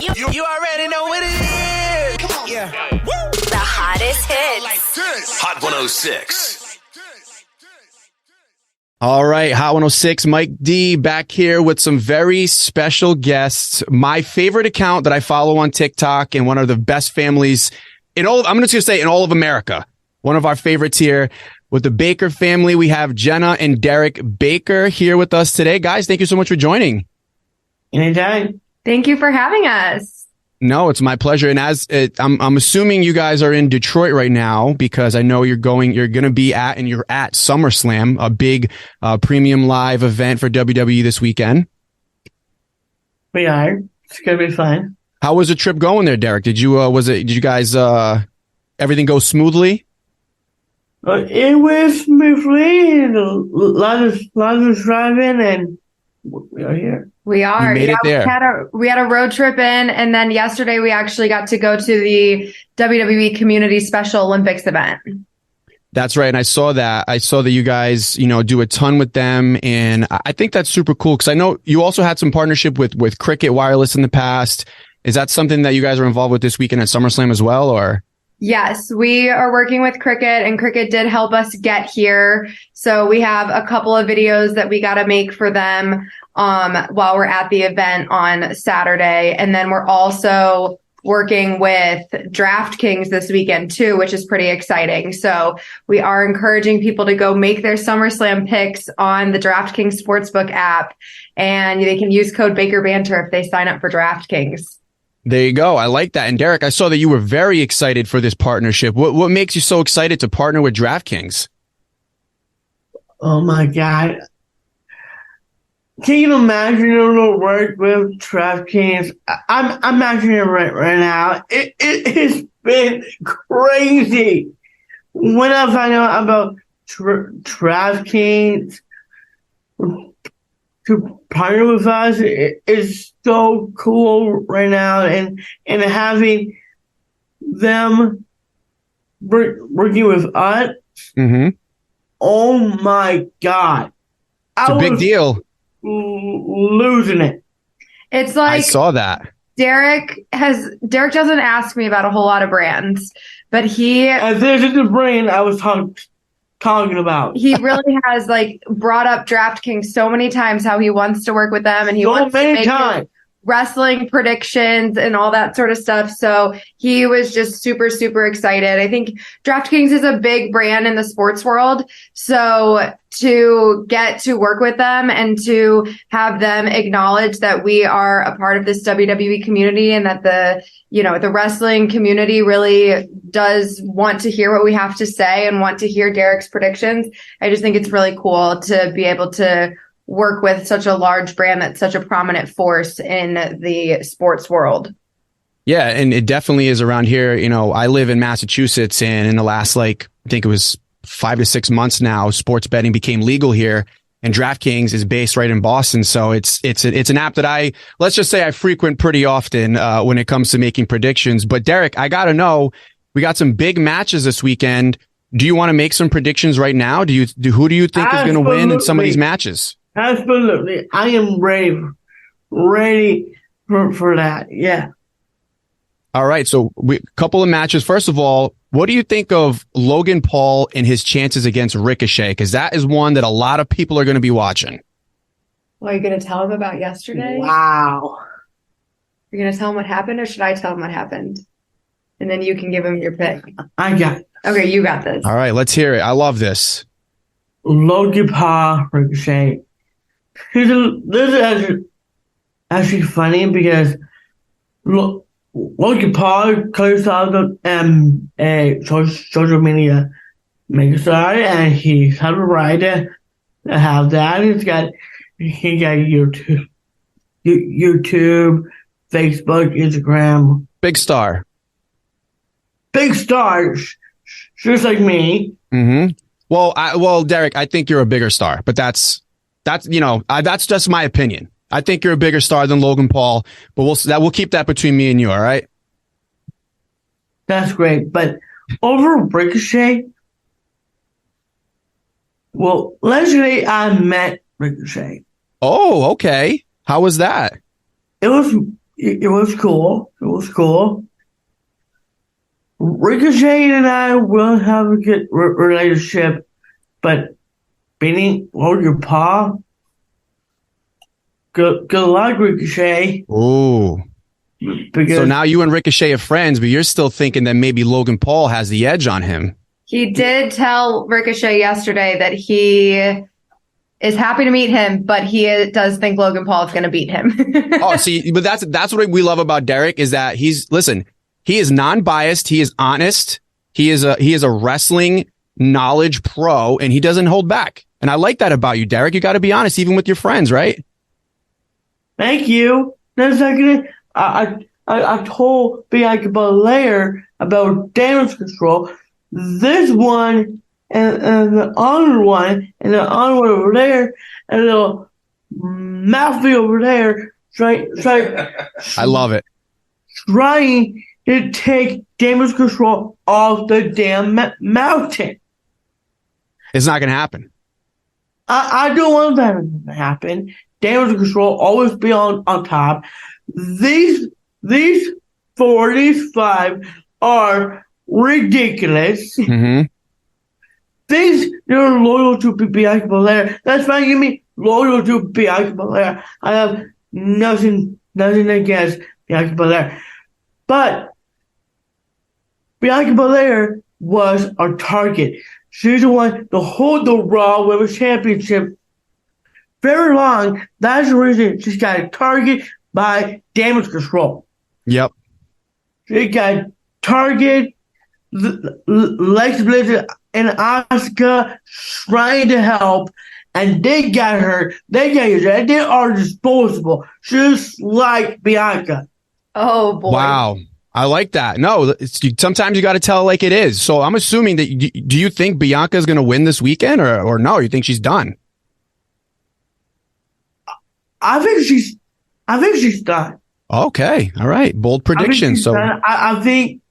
You already know what it is. Come on. Yeah. Woo. The hottest hits. Hot 106. All right, Hot 106, Mike D back here with some very special guests. My favorite account that I follow on TikTok and one of the best families in all, I'm just going to say in all of America. One of our favorites here with the Baker family. We have Jenna and Derek Baker here with us today. Guys, thank you so much for joining. Anytime. Thank you for having us. No, it's my pleasure. And I'm assuming you guys are in Detroit right now because I know you're going to be at SummerSlam, a big premium live event for WWE this weekend. We are. It's gonna be fun. How was the trip going there, Derek? Did you guys everything go smoothly? It was smoothly and a lot of driving, and we are here. We are. You made it there. We had a road trip in, and then yesterday we actually got to go to the WWE Community Special Olympics event. That's right. And I saw that you guys, do a ton with them. And I think that's super cool because I know you also had some partnership with Cricket Wireless in the past. Is that something that you guys are involved with this weekend at SummerSlam as well, or? Yes, we are working with Cricket, and Cricket did help us get here. So we have a couple of videos that we got to make for them while we're at the event on Saturday. And then we're also working with DraftKings this weekend too, which is pretty exciting. So we are encouraging people to go make their SummerSlam picks on the DraftKings Sportsbook app, and they can use code Baker Banter if they sign up for DraftKings. There you go. I like that. And Derek, I saw that you were very excited for this partnership. What makes you so excited to partner with DraftKings? Oh my God. Can you imagine to work with DraftKings? I'm imagining it right now. It has been crazy. When I find out about DraftKings to partner with us, it's so cool right now, and having them working with us. Mm-hmm. Oh my God. It's a big deal. Losing it. It's like I saw that. Derek doesn't ask me about a whole lot of brands, but this is the brand I was talking about. He really has brought up DraftKings so many times, how he wants to work with them, and he wants to make wrestling predictions and all that sort of stuff. So he was just super, super excited. I think DraftKings is a big brand in the sports world. So to get to work with them and to have them acknowledge that we are a part of this WWE community and that the wrestling community really does want to hear what we have to say and want to hear Derek's predictions. I just think it's really cool to be able to work with such a large brand that's such a prominent force in the sports world. Yeah, and it definitely is around here. I live in Massachusetts, and in the last, I think it was 5 to 6 months now, sports betting became legal here, and DraftKings is based right in Boston. So it's an app that let's just say I frequent pretty often when it comes to making predictions. But Derek, I got to know, we got some big matches this weekend. Do you want to make some predictions right now? Who do you think is going to win in some of these matches? Absolutely. I am ready for that. Yeah. All right. So a couple of matches. First of all, what do you think of Logan Paul and his chances against Ricochet? Because that is one that a lot of people are going to be watching. Well, are you going to tell him about yesterday? Wow. You're going to tell him what happened, or should I tell him what happened? And then you can give him your pick. I got it. Okay, you got this. All right. Let's hear it. I love this. Logan Paul, Ricochet. This is actually funny because Logan Paul comes out of a social media megastar, and he's had a right to have that. He got YouTube, Facebook, Instagram. Big star, just like me. Mm-hmm. Well, Derek, I think you're a bigger star, but that's just my opinion. I think you're a bigger star than Logan Paul, but we'll keep that between me and you. All right. That's great. But over Ricochet, well, yesterday I met Ricochet. Oh, okay. How was that? It was it was cool. It was cool. Ricochet and I will have a good relationship, but beating Logan Paul, good luck, Ricochet. Ooh. So now you and Ricochet are friends, but you're still thinking that maybe Logan Paul has the edge on him. He did tell Ricochet yesterday that he is happy to meet him, but he does think Logan Paul is going to beat him. Oh, see, but that's what we love about Derek is that he is non-biased, he is honest, he is a wrestling knowledge pro, and he doesn't hold back. And I like that about you, Derek. You got to be honest, even with your friends, right? Thank you. I told Bianca Belair about damage control. This one and the other one and the other one over there and the little mouthful over there I love it. Trying to take damage control off the damn mountain. It's not going to happen. I don't want that to happen. Damage control always be on top. These 4, these 5 are ridiculous. Mm-hmm. They're loyal to Bianca Belair. That's why you mean loyal to Bianca Belair. I have nothing against Bianca Belair. But Bianca Belair was our target. She's the one to hold the Raw Women's Championship very long. That's the reason she's got a target by damage control. Yep. She got target, Lex Bliss and Asuka trying to help, and they got her. They got used. They are disposable, just like Bianca. Oh boy! Wow, I like that. No, sometimes you got to tell it like it is. So I'm assuming that. Do you think Bianca is going to win this weekend, or no? You think she's done? I think she's done. Okay, all right. Bold prediction. So I think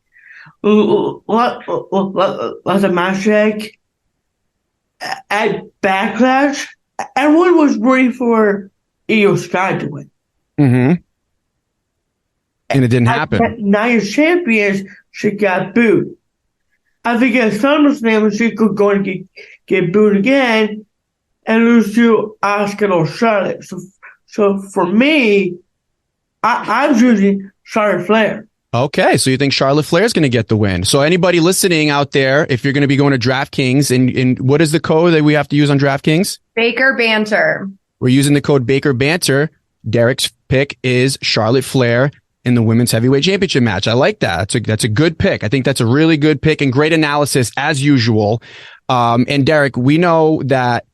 let the match check at Backlash. Everyone was waiting for Io Sky to win. Mm-hmm. And it didn't happen. Now your champions, she got booed. I think at SummerSlam she could go and get booed again and lose to Asuka or Charlotte. So for me, I'm choosing Charlotte Flair. Okay, so you think Charlotte Flair is going to get the win. So anybody listening out there, if you're going to be going to DraftKings, and what is the code that we have to use on DraftKings? Baker Banter. We're using the code Baker Banter. Derek's pick is Charlotte Flair in the Women's Heavyweight Championship match. I like that. That's a good pick. I think that's a really good pick and great analysis as usual. And Derek, we know that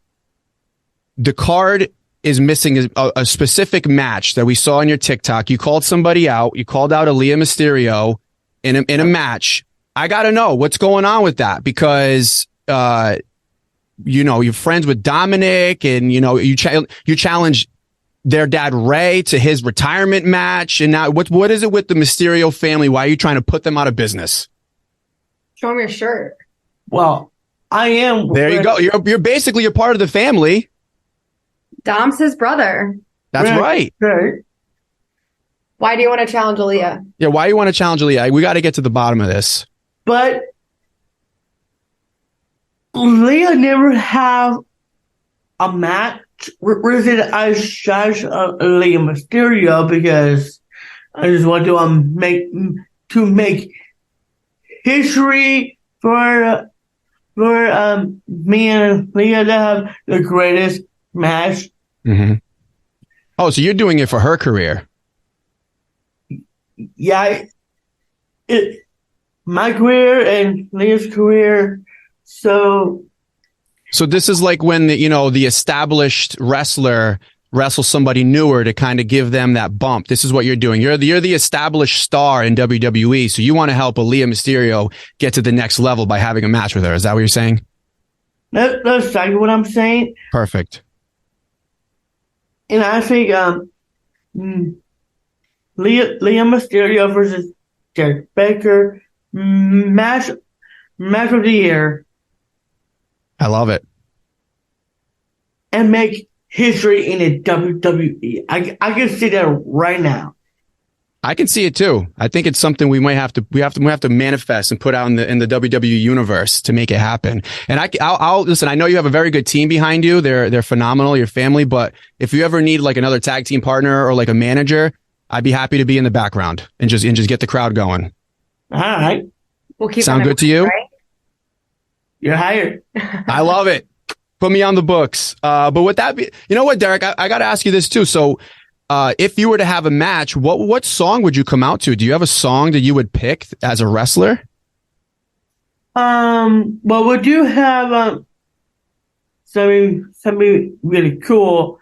the card is missing a specific match that we saw on your TikTok. You called somebody out. You called out Aaliyah Mysterio in a match. I got to know what's going on with that because, you're friends with Dominic and, you challenged their dad Ray to his retirement match. And now what is it with the Mysterio family? Why are you trying to put them out of business? Show him your shirt. Well, I am. There you go. You're basically a part of the family. Dom's his brother. That's right. Why do you want to challenge Aaliyah? Yeah, why do you want to challenge Aaliyah? We got to get to the bottom of this. But Aaliyah never have a match. Reason I judge Aaliyah Mysterio because I just want to make history for me and Aaliyah to have the greatest match. Mm-hmm. Oh, so you're doing it for her career? Yeah, my career and Leah's career. So this is like when the established wrestler wrestles somebody newer to kind of give them that bump. This is what you're doing. You're the established star in WWE, so you want to help Aaliyah Mysterio get to the next level by having a match with her. Is that what you're saying? That's exactly what I'm saying. Perfect. And I think Aaliyah Mysterio versus Derek Baker match of the year. I love it. And make history in the WWE. I can see that right now. I can see it too. I think it's something we have to manifest and put out in the WWE universe to make it happen. And I'll listen. I know you have a very good team behind you. They're phenomenal, your family. But if you ever need like another tag team partner or like a manager, I'd be happy to be in the background and just get the crowd going. All right. We'll keep sound good to you? Right? You're hired. I love it. Put me on the books. But with that, you know what, Derek? I got to ask you this too. So. If you were to have a match, what song would you come out to? Do you have a song that you would pick as a wrestler? Well, we do have something really cool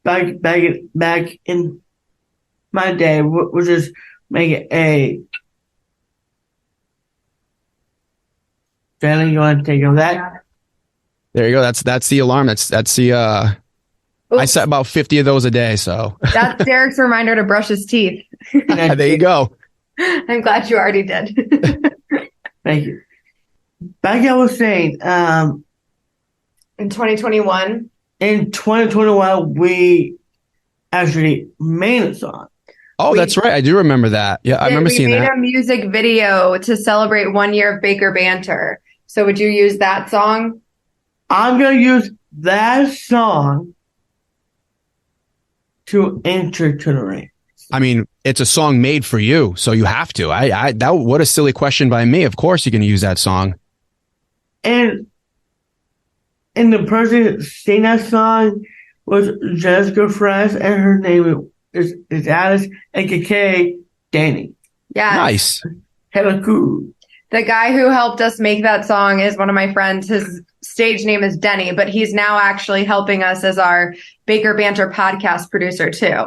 back in my day. We'll just make it a. Jenna, you want to take over that? There you go. That's the alarm. That's the. Oops. I set about 50 of those a day, so. That's Derek's reminder to brush his teeth. There you go. I'm glad you already did. Thank you. Like I was saying, in 2021? In 2021, we actually made a song. Oh, that's right. I do remember that. Yeah, I remember seeing that. We made a music video to celebrate 1 year of Baker Banter. So would you use that song? I'm going to use that song to enter to the ring. I mean, it's a song made for you, so you have to. What a silly question by me. Of course you're going to use that song. And the person singing that song was Jessica Fresh, and her name is Alice, aka Danny. Yeah. Nice. Hello, cool. The guy who helped us make that song is one of my friends. His stage name is Denny, but he's now actually helping us as our Baker Banter podcast producer too.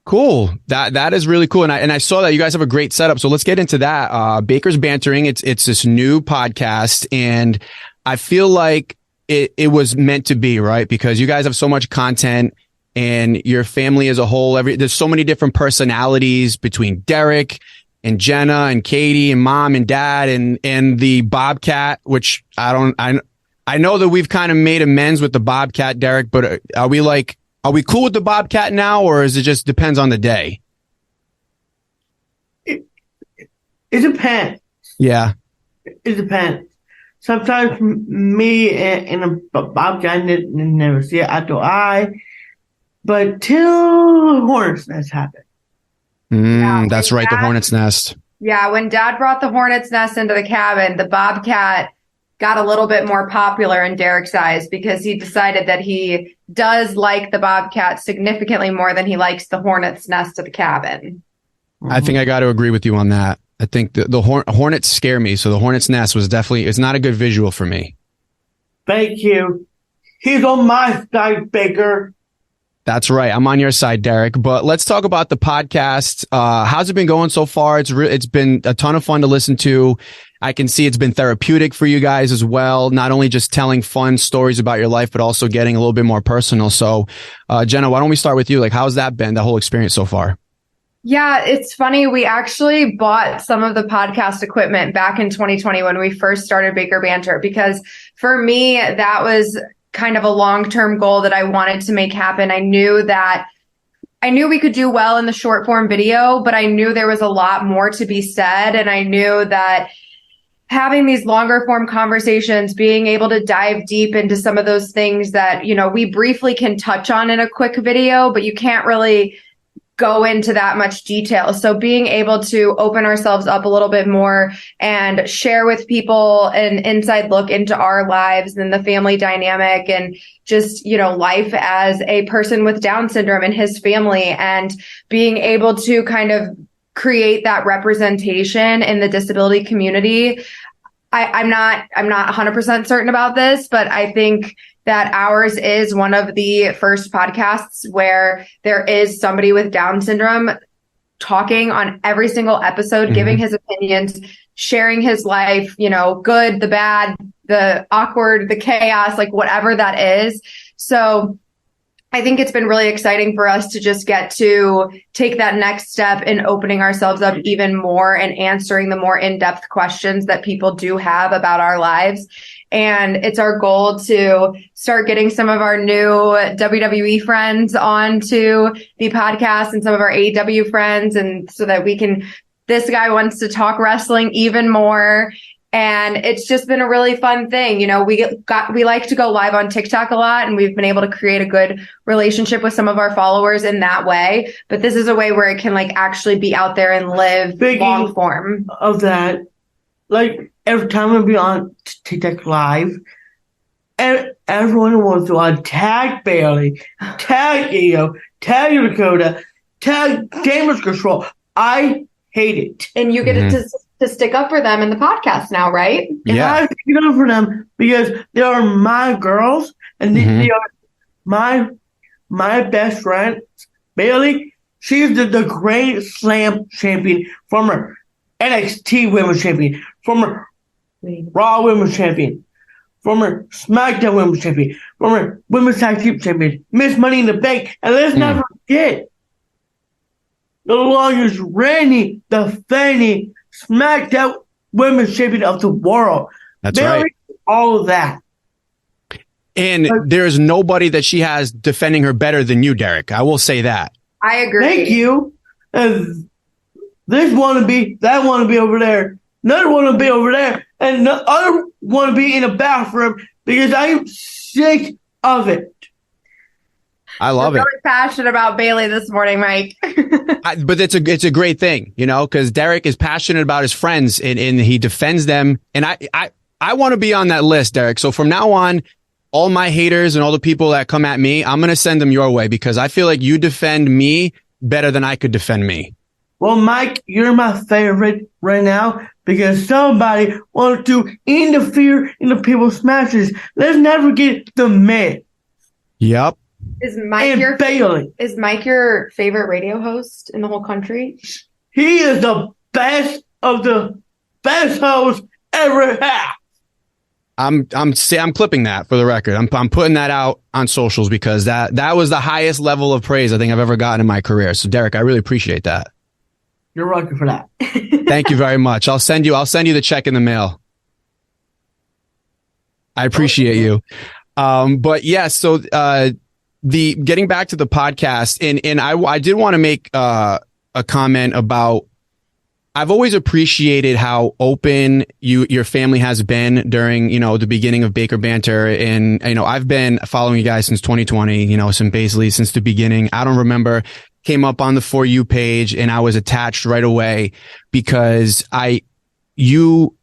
Cool. That is really cool. And I saw that you guys have a great setup. So let's get into that. Baker's Bantering. It's this new podcast, and I feel like it was meant to be, right? Because you guys have so much content and your family as a whole, there's so many different personalities between Derek and Jenna and Katie and mom and dad and the Bobcat, which I know that we've kind of made amends with the Bobcat, Derek, but are we cool with the Bobcat now, or is it just depends on the day? It depends. Yeah. It depends. Sometimes me and a Bobcat never see it eye to eye, but till Hornet's Nest happened. That's right, the Hornet's Nest. Yeah, when Dad brought the Hornet's Nest into the cabin, the Bobcat got a little bit more popular in Derek's eyes because he decided that he does like the Bobcat significantly more than he likes the Hornet's Nest of the cabin. I think I got to agree with you on that. I think the Hornets scare me, so the Hornet's Nest was it's not a good visual for me. Thank you. He's on my side, Baker. That's right. I'm on your side, Derek. But let's talk about the podcast. How's it been going so far? It's been a ton of fun to listen to. I can see it's been therapeutic for you guys as well. Not only just telling fun stories about your life, but also getting a little bit more personal. So, Jenna, why don't we start with you? Like, how's that been, the whole experience so far? Yeah, it's funny. We actually bought some of the podcast equipment back in 2020 when we first started Baker Banter, because for me, that was kind of a long-term goal that I wanted to make happen. I knew we could do well in the short form video, but I knew there was a lot more to be said. And I knew that having these longer form conversations, being able to dive deep into some of those things that, we briefly can touch on in a quick video, but you can't really go into that much detail. So being able to open ourselves up a little bit more and share with people an inside look into our lives and the family dynamic and just, life as a person with Down syndrome and his family, and being able to kind of create that representation in the disability community. I'm not 100% certain about this, but I think that ours is one of the first podcasts where there is somebody with Down syndrome talking on every single episode, giving his opinions, sharing his life, good, the bad, the awkward, the chaos, like whatever that is. So I think it's been really exciting for us to just get to take that next step in opening ourselves up even more and answering the more in-depth questions that people do have about our lives. And it's our goal to start getting some of our new WWE friends onto the podcast and some of our AEW friends. And so that this guy wants to talk wrestling even more. And it's just been a really fun thing. You know, we like to go live on TikTok a lot, and we've been able to create a good relationship with some of our followers in that way. But this is a way where it can like actually be out there and live long form. Of that, like every time we be on TikTok live, and everyone wants to tag Bailey, tag Io, tag Dakota, tag Damage Control. I hate it. And you get to stick up for them in the podcast now, right? Yeah. I stick up for them because they are my girls, and they are my best friend, Bailey. She's the Grand Slam champion, former NXT Women's Champion, former Raw Women's Champion, former SmackDown Women's Champion, former Women's Tag Team Champion, Miss Money in the Bank, and let's not forget the longest reigning, defending SmackDown Women's Champion of the world. That's right. All of that. And there's nobody that she has defending her better than you, Derek. I will say that. I agree. Thank you. And this wannabe, that wannabe over there, another wannabe over there, and the other wannabe in the bathroom because I'm sick of it. I love it. Really passionate about Bailey this morning, Mike. But it's a great thing, you know, because Derek is passionate about his friends and he defends them. And I want to be on that list, Derek. So from now on, all my haters and all the people that come at me, I'm going to send them your way because I feel like you defend me better than I could defend me. Well, Mike, you're my favorite right now because somebody wanted to interfere in the people's matches. Let's never get the myth. Yep. Is Mike your favorite radio host in the whole country? He is the best of the best hosts ever had. I'm clipping that for the record. I'm putting that out on socials because that was the highest level of praise I think I've ever gotten in my career. So Derek, I really appreciate that. You're welcome for that. Thank you very much. I'll send you the check in the mail. I appreciate you. But yeah, so the getting back to the podcast, and I did want to make a comment about. I've always appreciated how open your family has been during, you know, the beginning of Baker Banter. And, you know, I've been following you guys since 2020, you know, basically since the beginning. I don't remember, came up on the For You page and I was attached right away because you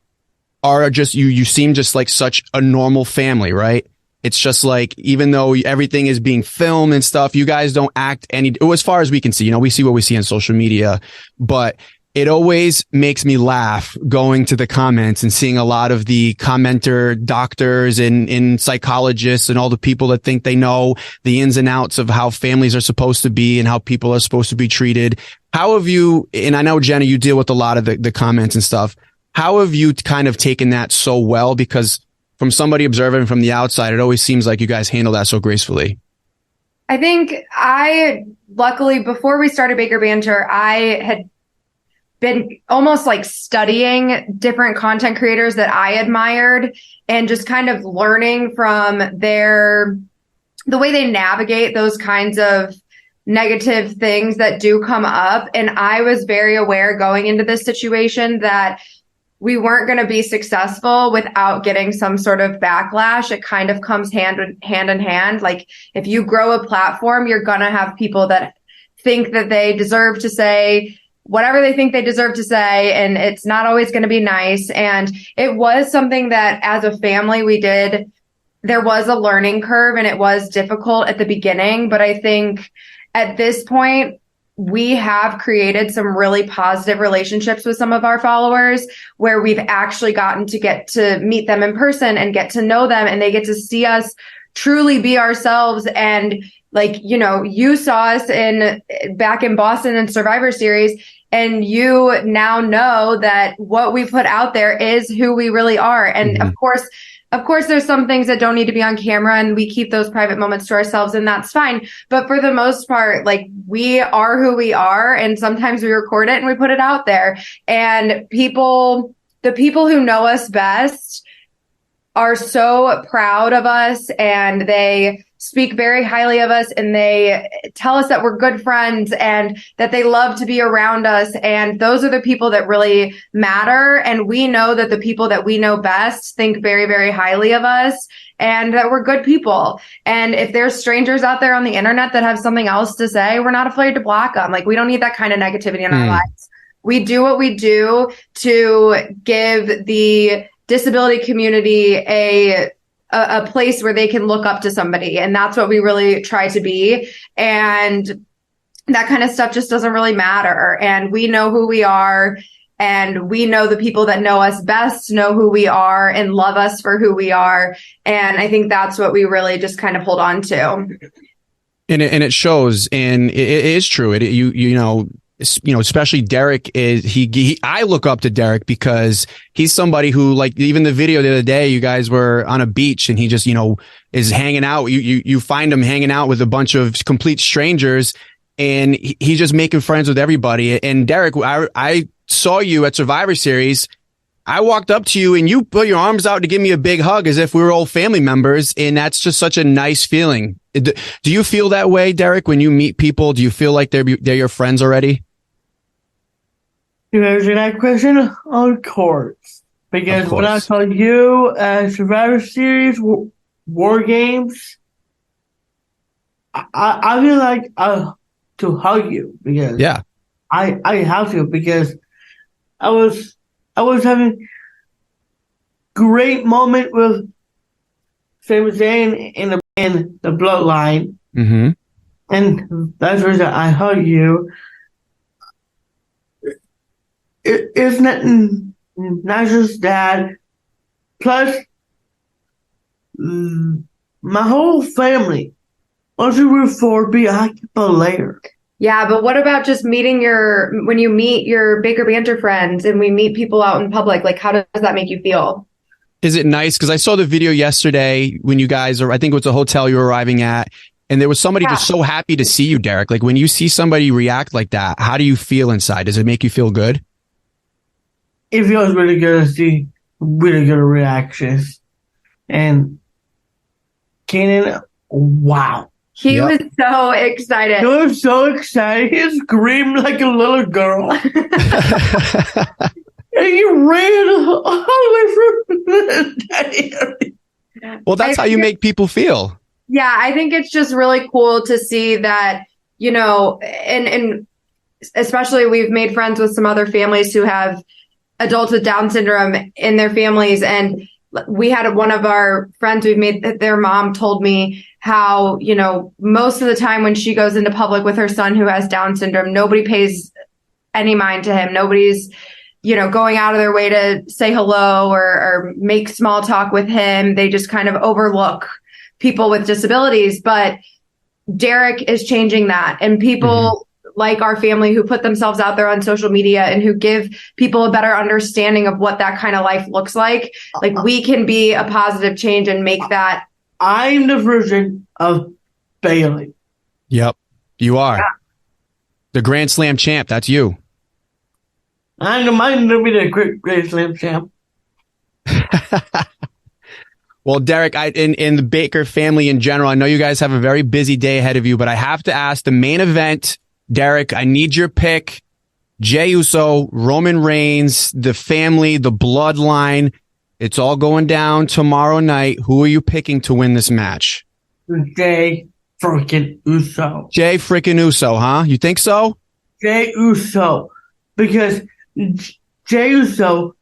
seem just like such a normal family, right? It's just like, even though everything is being filmed and stuff, you guys don't act as far as we can see, you know, we see what we see on social media, but it always makes me laugh going to the comments and seeing a lot of the commenter doctors and psychologists and all the people that think they know the ins and outs of how families are supposed to be and how people are supposed to be treated. How have you, and I know, Jenna, you deal with a lot of the comments and stuff. How have you kind of taken that so well? Because from somebody observing from the outside, it always seems like you guys handle that so gracefully. I think luckily, before we started Baker Banter, I had been almost like studying different content creators that I admired and just kind of learning from the way they navigate those kinds of negative things that do come up. And I was very aware going into this situation that we weren't going to be successful without getting some sort of backlash. It kind of comes hand in hand. Like if you grow a platform, you're going to have people that think that they deserve to say whatever they think they deserve to say, and it's not always going to be nice. And it was something that as a family we did. There was a learning curve and it was difficult at the beginning, but I think at this point we have created some really positive relationships with some of our followers where we've actually gotten to get to meet them in person and get to know them, and they get to see us truly be ourselves. And like, you know, you saw us back in Boston in Survivor Series, And you now know that what we put out there is who we really are. And of course, there's some things that don't need to be on camera, and we keep those private moments to ourselves, and that's fine. But for the most part, like, we are who we are, and sometimes we record it and we put it out there. And the people who know us best are so proud of us, and they speak very highly of us, and they tell us that we're good friends and that they love to be around us. And those are the people that really matter. And we know that the people that we know best think very, very highly of us and that we're good people. And if there's strangers out there on the internet that have something else to say, we're not afraid to block them. Like, we don't need that kind of negativity in our lives. We do what we do to give the disability community a place where they can look up to somebody. And that's what we really try to be. And that kind of stuff just doesn't really matter. And we know who we are, and we know the people that know us best know who we are and love us for who we are. And I think that's what we really just kind of hold on to. And it shows, and it is true. You know, especially Derek I look up to Derek because he's somebody who, like, even the video the other day, you guys were on a beach and he just, is hanging out. You find him hanging out with a bunch of complete strangers, and he's just making friends with everybody. And Derek, I saw you at Survivor Series. I walked up to you and you put your arms out to give me a big hug as if we were old family members. And that's just such a nice feeling. Do you feel that way, Derek, when you meet people? Do you feel like they're your friends already? To answer that question, of course. Because when I saw you at Survivor Series War Games, I feel like to hug you because I have to, because I was having great moment with Sami Zayn in the bloodline. Mm-hmm. And that's the reason I hug you. It's not just that. Plus, my whole family, also root for be a layer. Yeah, but what about just when you meet your Baker Banter friends and we meet people out in public? Like, how does that make you feel? Is it nice? Because I saw the video yesterday when you guys I think it was a hotel you were arriving at, and there was somebody just so happy to see you, Derek. Like, when you see somebody react like that, how do you feel inside? Does it make you feel good? It feels really good to see really good reactions. And Kanan, wow. He was so excited. He was so excited. He screamed like a little girl. And he ran all the way from Well, that's how you make people feel. Yeah, I think it's just really cool to see that, and especially we've made friends with some other families who have adults with Down syndrome in their families. And we had one of our friends we've made, their mom told me how, most of the time when she goes into public with her son who has Down syndrome, nobody pays any mind to him. Nobody's, going out of their way to say hello or make small talk with him. They just kind of overlook people with disabilities. But Derek is changing that. And people like our family who put themselves out there on social media and who give people a better understanding of what that kind of life looks like we can be a positive change and make that. I'm the version of Bailey. Yep, you are. Yeah. The Grand Slam champ, that's you. I'm going to be the Grand Slam champ. Well, Derek, in the Baker family in general, I know you guys have a very busy day ahead of you, but I have to ask the main event. Derek, I need your pick. Jey Uso, Roman Reigns, the family, the bloodline. It's all going down tomorrow night. Who are you picking to win this match? Jey freaking Uso. Jey freaking Uso, huh? You think so? Jey Uso. Because Jey Uso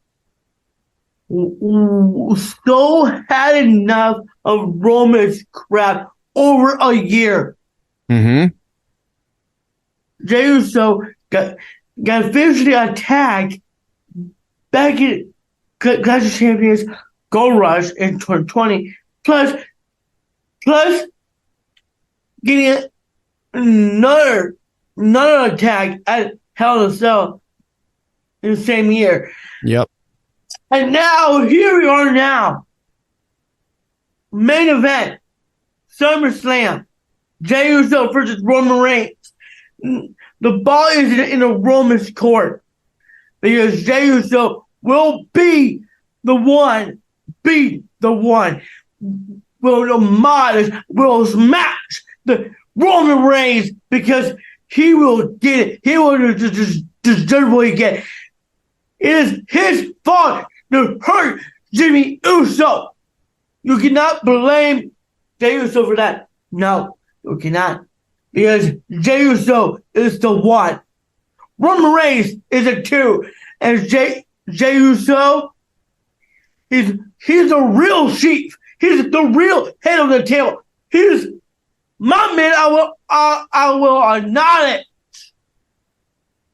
so had enough of Roman's crap over a year. Mm-hmm. Jey Uso got officially attacked back in Clash of Champions Gold Rush in 2020. Plus getting another attack at Hell in a Cell in the same year. Yep. And now, here we are now. Main event, Summerslam. Jey Uso versus Roman Reigns. The ball is in a Roman's court. Because Jey Uso will be the one. Will demolish, will smash the Roman Reigns because he will get it. He will just deserve what he get. It is his fault to hurt Jimmy Uso. You cannot blame Jey Uso for that. No, you cannot. Because Jey Uso is the one. Roman Reigns is a two. And Jey Uso, he's the real chief. He's the real head of the table. He's my man. I will nod it.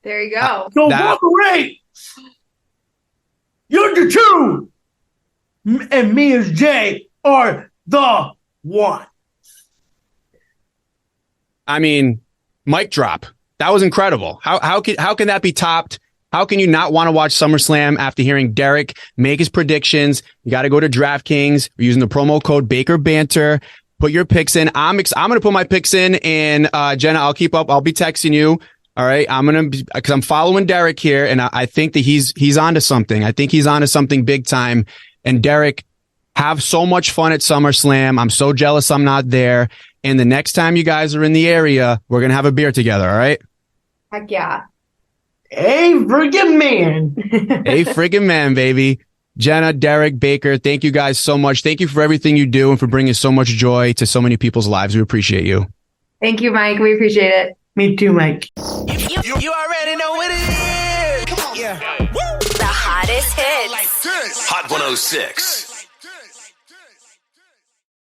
There you go. So Roman Reigns, you're the two, and me as Jay are the one. I mean, mic drop. That was incredible. How can that be topped? How can you not want to watch SummerSlam after hearing Derek make his predictions? You got to go to DraftKings. We're using the promo code Baker Banter. Put your picks in. I'm going to put my picks in, and Jenna, I'll keep up. I'll be texting you. All right. Because I'm following Derek here, and I think that he's onto something. I think he's onto something big time. And Derek, have so much fun at SummerSlam. I'm so jealous I'm not there. And the next time you guys are in the area, we're going to have a beer together. All right. Heck yeah. A friggin' man. A friggin' man, baby. Jenna, Derek, Baker, thank you guys so much. Thank you for everything you do and for bringing so much joy to so many people's lives. We appreciate you. Thank you, Mike. We appreciate it. Me too, Mike. You already know what it is. Come on. Yeah. The hottest hits. Hot 106.